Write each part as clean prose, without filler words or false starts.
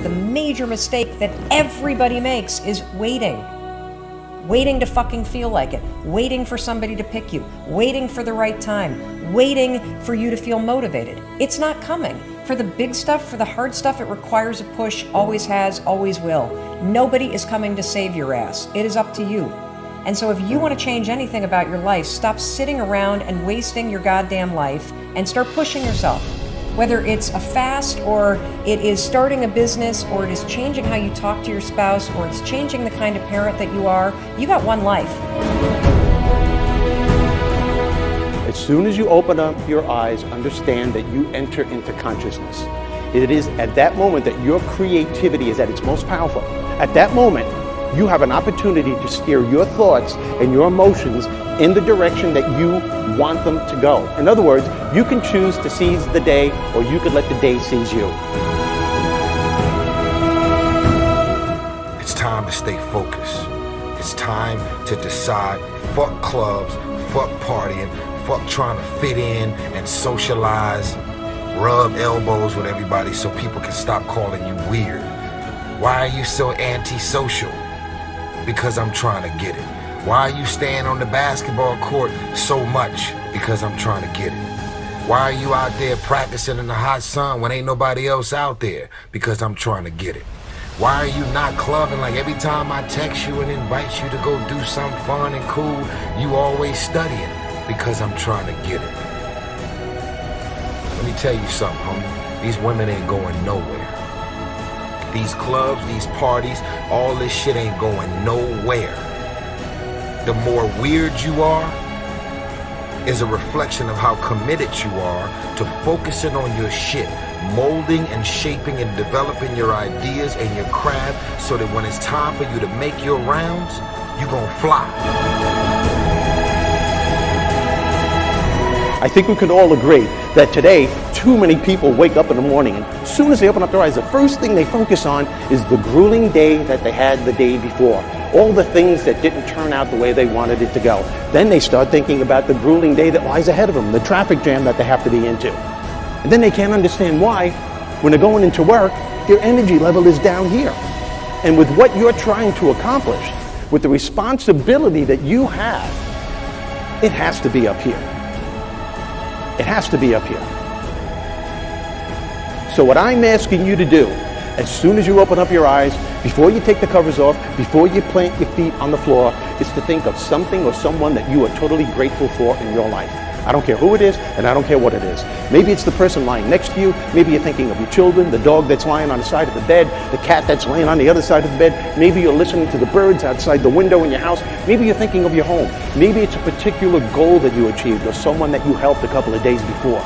the major mistake that everybody makes is waiting. Waiting to fucking feel like it. Waiting for somebody to pick you. Waiting for the right time. Waiting for you to feel motivated. It's not coming. For the big stuff, for the hard stuff, it requires a push, always has, always will. Nobody is coming to save your ass. It is up to you. And so if you want to change anything about your life, stop sitting around and wasting your goddamn life and start pushing yourself. Whether it's a fast, or it is starting a business, or it is changing how you talk to your spouse, or it's changing the kind of parent that you are, you got one life. As soon as you open up your eyes, understand that you enter into consciousness. It is at that moment that your creativity is at its most powerful. At that moment, you have an opportunity to steer your thoughts and your emotions in the direction that you want them to go. In other words, you can choose to seize the day, or you could let the day seize you. It's time to stay focused. It's time to decide, fuck clubs, fuck partying, fuck trying to fit in and socialize, rub elbows with everybody so people can stop calling you weird. Why are you so antisocial? Because I'm trying to get it. Why are you staying on the basketball court so much? Because I'm trying to get it. Why are you out there practicing in the hot sun when ain't nobody else out there? Because I'm trying to get it. Why are you not clubbing? Like every time I text you and invite you to go do something fun and cool, you always studying. Because I'm trying to get it. Let me tell you something, homie. These women ain't going nowhere. These clubs, these parties, all this shit ain't going nowhere. The more weird you are is a reflection of how committed you are to focusing on your shit, molding and shaping and developing your ideas and your craft so that when it's time for you to make your rounds, you gonna fly. I think we could all agree that today, too many people wake up in the morning, and as soon as they open up their eyes, the first thing they focus on is the grueling day that they had the day before. All the things that didn't turn out the way they wanted it to go. Then they start thinking about the grueling day that lies ahead of them, the traffic jam that they have to be into. And then they can't understand why, when they're going into work, their energy level is down here. And with what you're trying to accomplish, with the responsibility that you have, it has to be up here. It has to be up here. So what I'm asking you to do, as soon as you open up your eyes, before you take the covers off, before you plant your feet on the floor, is to think of something or someone that you are totally grateful for in your life. I don't care who it is, and I don't care what it is. Maybe it's the person lying next to you. Maybe you're thinking of your children, the dog that's lying on the side of the bed, the cat that's laying on the other side of the bed. Maybe you're listening to the birds outside the window in your house. Maybe you're thinking of your home. Maybe it's a particular goal that you achieved or someone that you helped a couple of days before.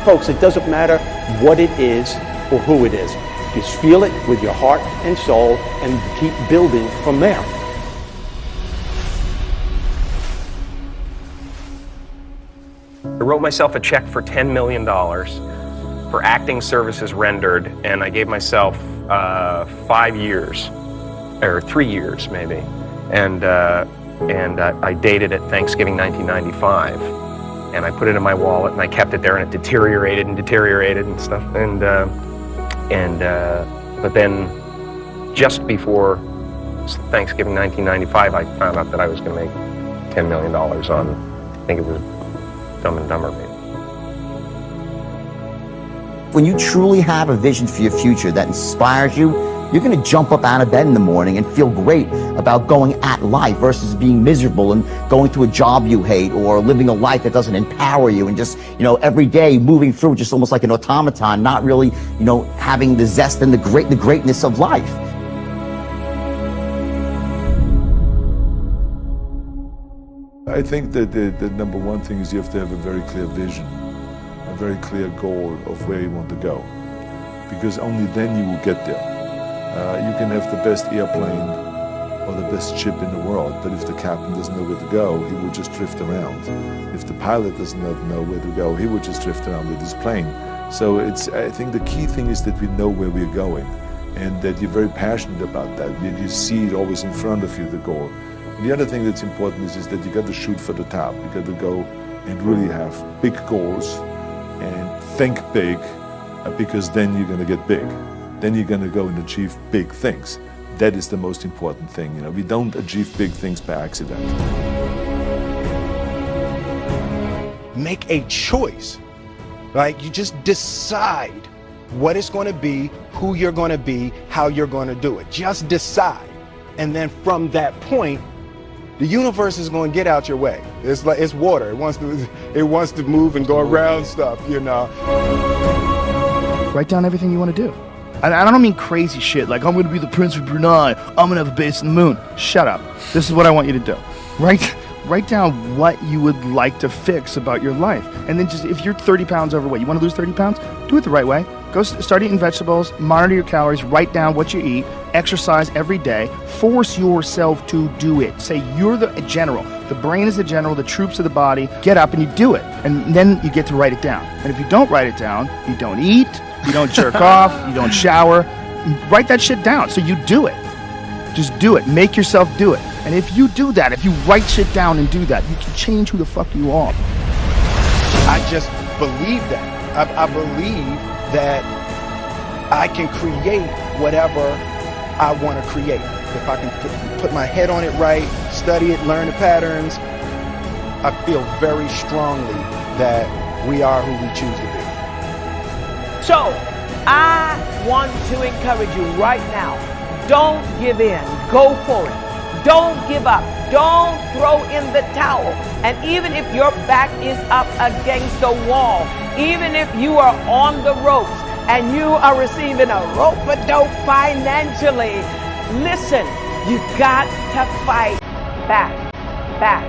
Folks, it doesn't matter what it is or who it is. Just feel it with your heart and soul and keep building from there. I wrote myself a check for $10 million for acting services rendered, and I gave myself 5 years, or 3 years maybe, and I dated it Thanksgiving 1995, and I put it in my wallet, and I kept it there, and it deteriorated and stuff, but then just before Thanksgiving 1995, I found out that I was going to make $10 million on, I think it was Dumb and Dumber, maybe. When you truly have a vision for your future that inspires you, you're going to jump up out of bed in the morning and feel great about going at life versus being miserable and going to a job you hate or living a life that doesn't empower you and just, every day moving through just almost like an automaton, not really, having the zest and the greatness of life. I think that the number one thing is you have to have a very clear vision, a very clear goal of where you want to go, because only then you will get there. You can have the best airplane or the best ship in the world, but if the captain doesn't know where to go, he will just drift around. If the pilot does not know where to go, he will just drift around with his plane. So I think the key thing is that we know where we're going and that you're very passionate about that. You see it always in front of you, the goal. The other thing that's important is that you got to shoot for the top. You got to go and really have big goals and think big, because then you're going to get big. then you're going to go and achieve big things. That is the most important thing. You know, we don't achieve big things by accident. Make a choice. Like, you just decide what it's going to be, who you're going to be, how you're going to do it. Just decide. And then from that point, the universe is going to get out your way. It's like, it's water. It wants to move and go around stuff, you know. Write down everything you want to do. And I don't mean crazy shit like, I'm going to be the Prince of Brunei, I'm going to have a base in the moon. Shut up. This is what I want you to do. Write down what you would like to fix about your life. And then just, if you're 30 pounds overweight, you want to lose 30 pounds? Do it the right way. Go start eating vegetables, monitor your calories, write down what you eat, exercise every day, force yourself to do it. Say you're the general. The brain is the general, the troops of the body. Get up and you do it. And then you get to write it down. And if you don't write it down, you don't eat, you don't jerk off, you don't shower. Write that shit down so you do it. Just do it. Make yourself do it. And if you do that, if you write shit down and do that, you can change who the fuck you are. I just believe that. I believe that I can create whatever I want to create. If I can put my head on it right, study it, learn the patterns, I feel very strongly that we are who we choose to be. So, I want to encourage you right now, don't give in, go for it. Don't give up, don't throw in the towel. And even if your back is up against the wall, even if you are on the ropes and you are receiving a rope-a-dope financially, listen, you got to fight back.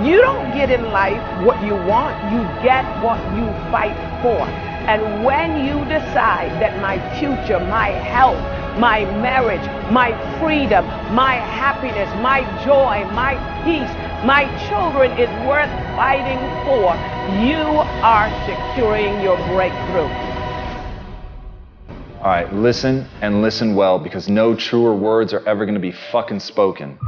You don't get in life what you want, you get what you fight for. And when you decide that my future, my health, my marriage, my freedom, my happiness, my joy, my peace, my children is worth fighting for, you are securing your breakthrough. All right, listen and listen well, because no truer words are ever going to be fucking spoken.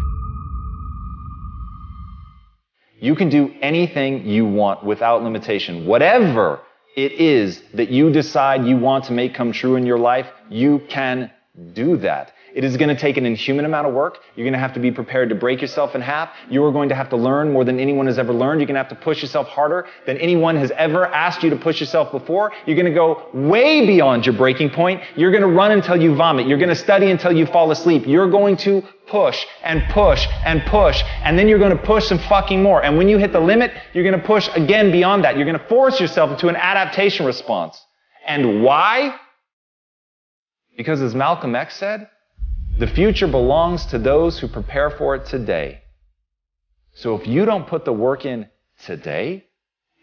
You can do anything you want without limitation. Whatever it is that you decide you want to make come true in your life, you can do that. It is going to take an inhuman amount of work. You're going to have to be prepared to break yourself in half. You are going to have to learn more than anyone has ever learned. You're going to have to push yourself harder than anyone has ever asked you to push yourself before. You're going to go way beyond your breaking point. You're going to run until you vomit. You're going to study until you fall asleep. You're going to push and push and push, and then you're going to push some fucking more. And when you hit the limit, you're going to push again beyond that. You're going to force yourself into an adaptation response. And why? Because as Malcolm X said, the future belongs to those who prepare for it today. So if you don't put the work in today,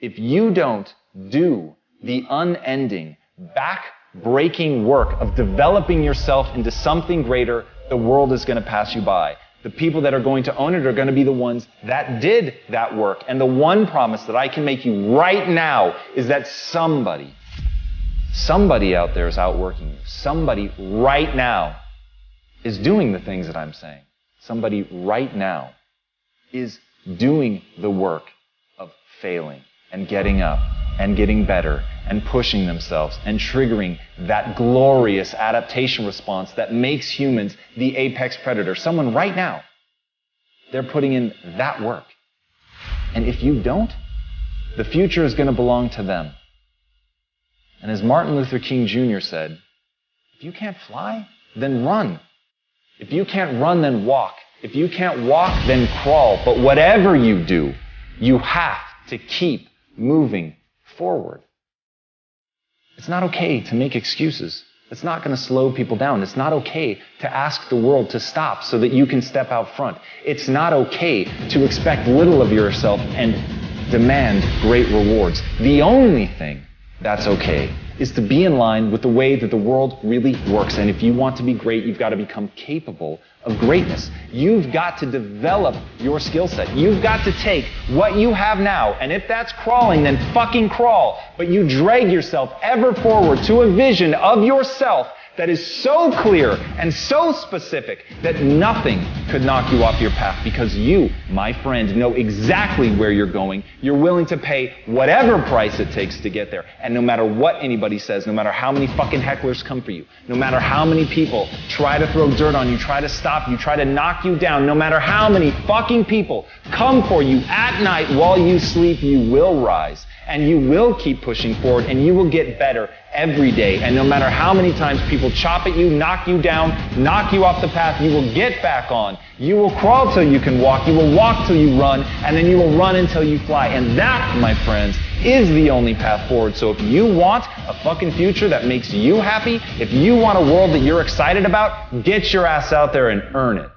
if you don't do the unending, back-breaking work of developing yourself into something greater, the world is going to pass you by. The people that are going to own it are going to be the ones that did that work. And the one promise that I can make you right now is that somebody out there is outworking you. Somebody right now is doing the things that I'm saying. Somebody right now is doing the work of failing and getting up and getting better and pushing themselves and triggering that glorious adaptation response that makes humans the apex predator. Someone right now, they're putting in that work. And if you don't, the future is going to belong to them. And as Martin Luther King Jr. said, if you can't fly, then run. If you can't run, then walk. If you can't walk, then crawl. But whatever you do, you have to keep moving forward. It's not okay to make excuses. It's not going to slow people down. It's not okay to ask the world to stop so that you can step out front. It's not okay to expect little of yourself and demand great rewards. The only thing that's okay is to be in line with the way that the world really works. And if you want to be great, you've got to become capable of greatness. You've got to develop your skill set. You've got to take what you have now, and if that's crawling, then fucking crawl. But you drag yourself ever forward to a vision of yourself that is so clear and so specific that nothing could knock you off your path, because you, my friend, know exactly where you're going. You're willing to pay whatever price it takes to get there. And no matter what anybody says, no matter how many fucking hecklers come for you, no matter how many people try to throw dirt on you, try to stop you, try to knock you down, no matter how many fucking people come for you at night while you sleep, you will rise. And you will keep pushing forward, and you will get better every day. And no matter how many times people chop at you, knock you down, knock you off the path, you will get back on. You will crawl till you can walk. You will walk till you run, and then you will run until you fly. And that, my friends, is the only path forward. So if you want a fucking future that makes you happy, if you want a world that you're excited about, get your ass out there and earn it.